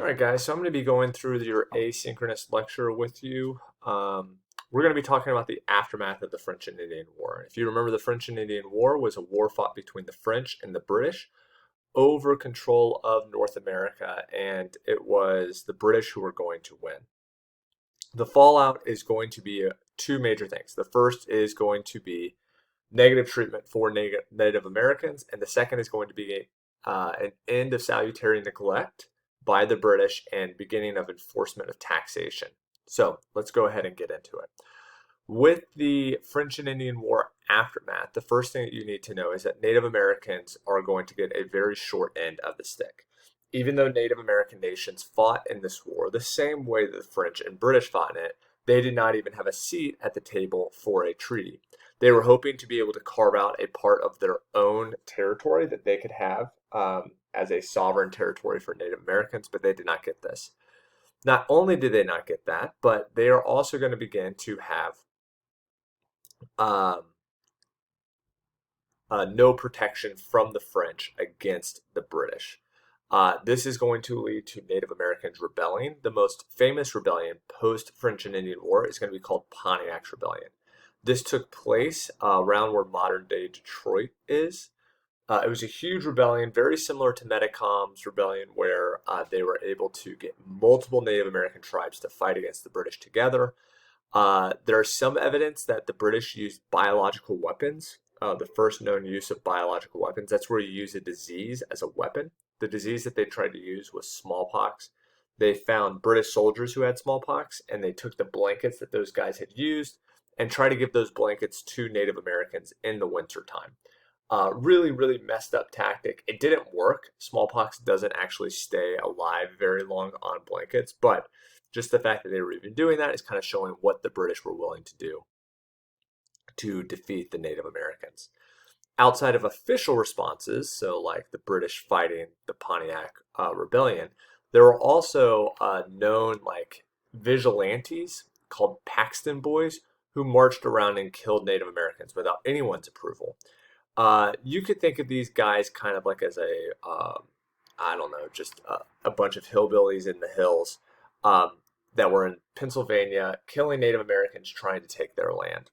All right, guys, so I'm going to be going through your asynchronous lecture with you. We're going to be talking about the aftermath of the French and Indian War. If you remember, the French and Indian War was a war fought between the French and the British over control of North America, and it was the British who were going to win. The fallout is going to be two major things. The first is going to be negative treatment for Native Americans, and the second is going to be an end of salutary neglect by the British and beginning of enforcement of taxation. So let's go ahead and get into it. With the French and Indian War aftermath, the first thing that you need to know is that Native Americans are going to get a very short end of the stick. Even though Native American nations fought in this war the same way that the French and British fought in it, they did not even have a seat at the table for a treaty. They were hoping to be able to carve out a part of their own territory that they could have as a sovereign territory for Native Americans, but they did not get this. Not only did they not get that, but they are also going to begin to have um, no protection from the French against the British. This is going to lead to Native Americans rebelling. The most famous rebellion post-French and Indian War is going to be called Pontiac's Rebellion. This took place around where modern-day Detroit is. It was a huge rebellion, very similar to Metacom's rebellion, where they were able to get multiple Native American tribes to fight against the British together. There's some evidence that the British used biological weapons, the first known use of biological weapons. That's where you use a disease as a weapon. The disease that they tried to use was smallpox. They found British soldiers who had smallpox, and they took the blankets that those guys had used and tried to give those blankets to Native Americans in the wintertime. Really, really messed up tactic. It didn't work. Smallpox doesn't actually stay alive very long on blankets, but just the fact that they were even doing that is kind of showing what the British were willing to do to defeat the Native Americans. Outside of official responses, so like the British fighting the Pontiac Rebellion, there were also known like vigilantes called Paxton Boys who marched around and killed Native Americans without anyone's approval. You could think of these guys kind of like as I don't know, just a bunch of hillbillies in the hills that were in Pennsylvania, killing Native Americans trying to take their land.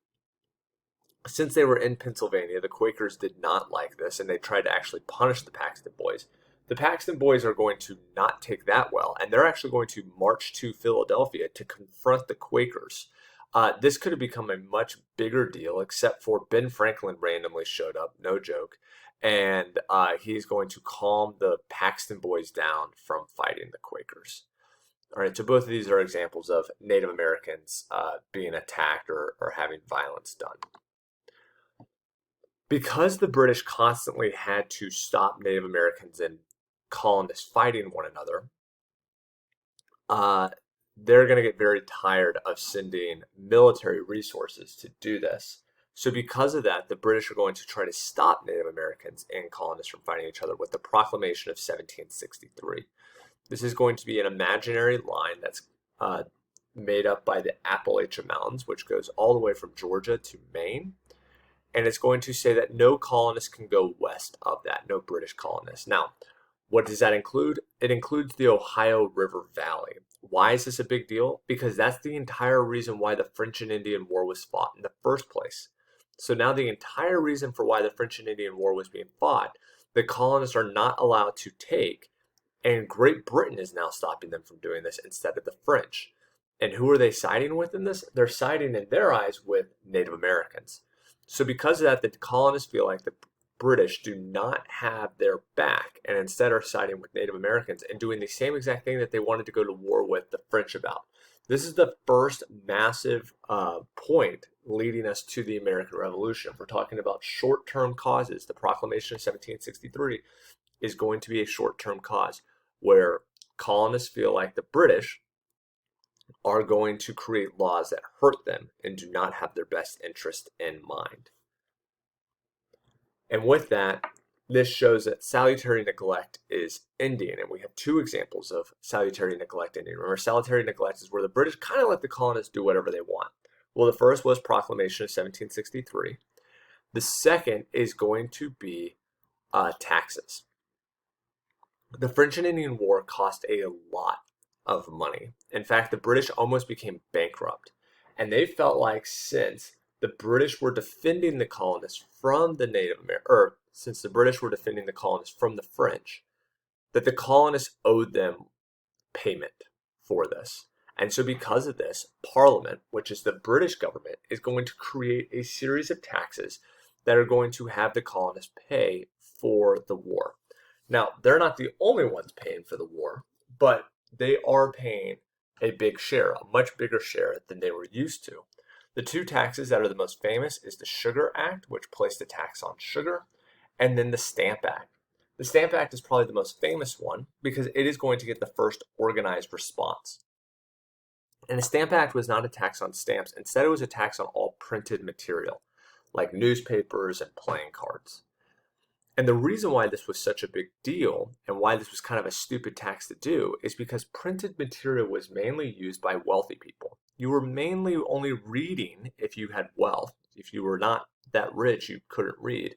Since they were in Pennsylvania, the Quakers did not like this, and they tried to actually punish the Paxton Boys. The Paxton Boys are going to not take that well, and they're actually going to march to Philadelphia to confront the Quakers. This could have become a much bigger deal, except for Ben Franklin randomly showed up, no joke, and he's going to calm the Paxton Boys down from fighting the Quakers. All right, so both of these are examples of Native Americans being attacked or having violence done. Because the British constantly had to stop Native Americans and colonists fighting one another, they're going to get very tired of sending military resources to do this. So because of that, the British are going to try to stop Native Americans and colonists from fighting each other with the Proclamation of 1763. This is going to be an imaginary line that's made up by the Appalachian Mountains, which goes all the way from Georgia to Maine. And it's going to say that no colonists can go west of that, no British colonists. Now, what does that include? It includes the Ohio River Valley. Why is this a big deal? Because that's the entire reason why the French and Indian War was fought in the first place. So now the entire reason for why the French and Indian War was being fought, the colonists are not allowed to take, and Great Britain is now stopping them from doing this instead of the French. And who are they siding with in this? They're siding in their eyes with Native Americans. So because of that, the colonists feel like the British do not have their back and instead are siding with Native Americans and doing the same exact thing that they wanted to go to war with the French about. This is the first massive point leading us to the American Revolution. If we're talking about short-term causes, the Proclamation of 1763 is going to be a short-term cause where colonists feel like the British are going to create laws that hurt them and do not have their best interest in mind. And with that, this shows that salutary neglect is ending, and we have two examples of salutary neglect ending. Remember, salutary neglect is where the British kind of let the colonists do whatever they want. Well, the first was Proclamation of 1763. The second is going to be taxes. The French and Indian War cost a lot of money. In fact, the British almost became bankrupt. And they felt like since the British were defending the colonists from the Native Americans, or since the British were defending the colonists from the French, that the colonists owed them payment for this. And so, because of this, Parliament, which is the British government, is going to create a series of taxes that are going to have the colonists pay for the war. Now, they're not the only ones paying for the war, but they are paying a big share, a much bigger share than they were used to. The two taxes that are the most famous is the Sugar Act, which placed a tax on sugar, and then the Stamp Act. The Stamp Act is probably the most famous one because it is going to get the first organized response. And the Stamp Act was not a tax on stamps. Instead, it was a tax on all printed material, like newspapers and playing cards. And the reason why this was such a big deal and why this was kind of a stupid tax to do is because printed material was mainly used by wealthy people. You were mainly only reading if you had wealth. If you were not that rich, you couldn't read.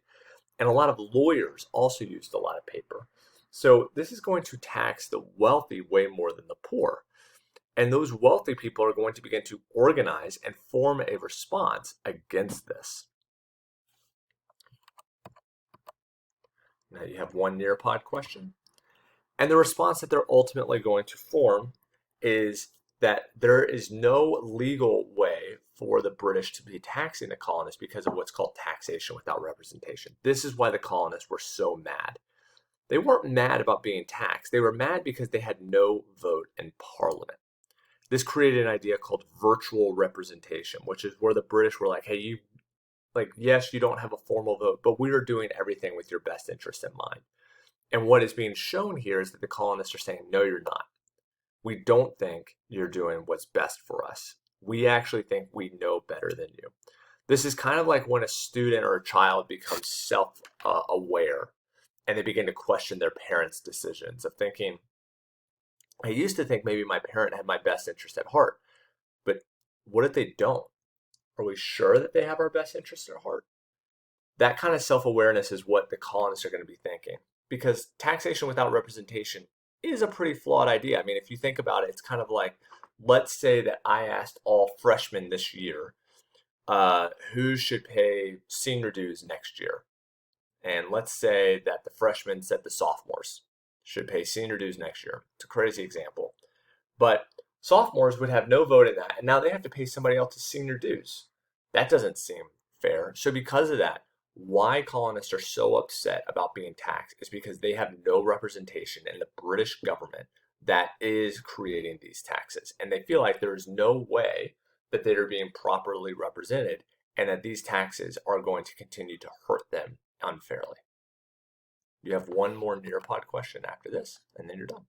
And a lot of lawyers also used a lot of paper. So this is going to tax the wealthy way more than the poor. And those wealthy people are going to begin to organize and form a response against this. Now you have one Nearpod question. And the response that they're ultimately going to form is that there is no legal way for the British to be taxing the colonists because of what's called taxation without representation. This is why the colonists were so mad. They weren't mad about being taxed. They were mad because they had no vote in Parliament. This created an idea called virtual representation, which is where the British were like, hey, yes, you don't have a formal vote, but we are doing everything with your best interest in mind. And what is being shown here is that the colonists are saying, no, you're not. We don't think you're doing what's best for us. We actually think we know better than you. This is kind of like when a student or a child becomes self-aware and they begin to question their parents' decisions of thinking, I used to think maybe my parent had my best interest at heart, but what if they don't? Are we sure that they have our best interest at heart? That kind of self-awareness is what the colonists are going to be thinking, because taxation without representation is a pretty flawed idea. I mean, if you think about it, it's kind of like, let's say that I asked all freshmen this year who should pay senior dues next year. And let's say that the freshmen said the sophomores should pay senior dues next year. It's a crazy example. But sophomores would have no vote in that, and now they have to pay somebody else's senior dues. That doesn't seem fair. So because of that, why colonists are so upset about being taxed is because they have no representation in the British government that is creating these taxes. And they feel like there is no way that they are being properly represented and that these taxes are going to continue to hurt them unfairly. You have one more Nearpod question after this, and then you're done.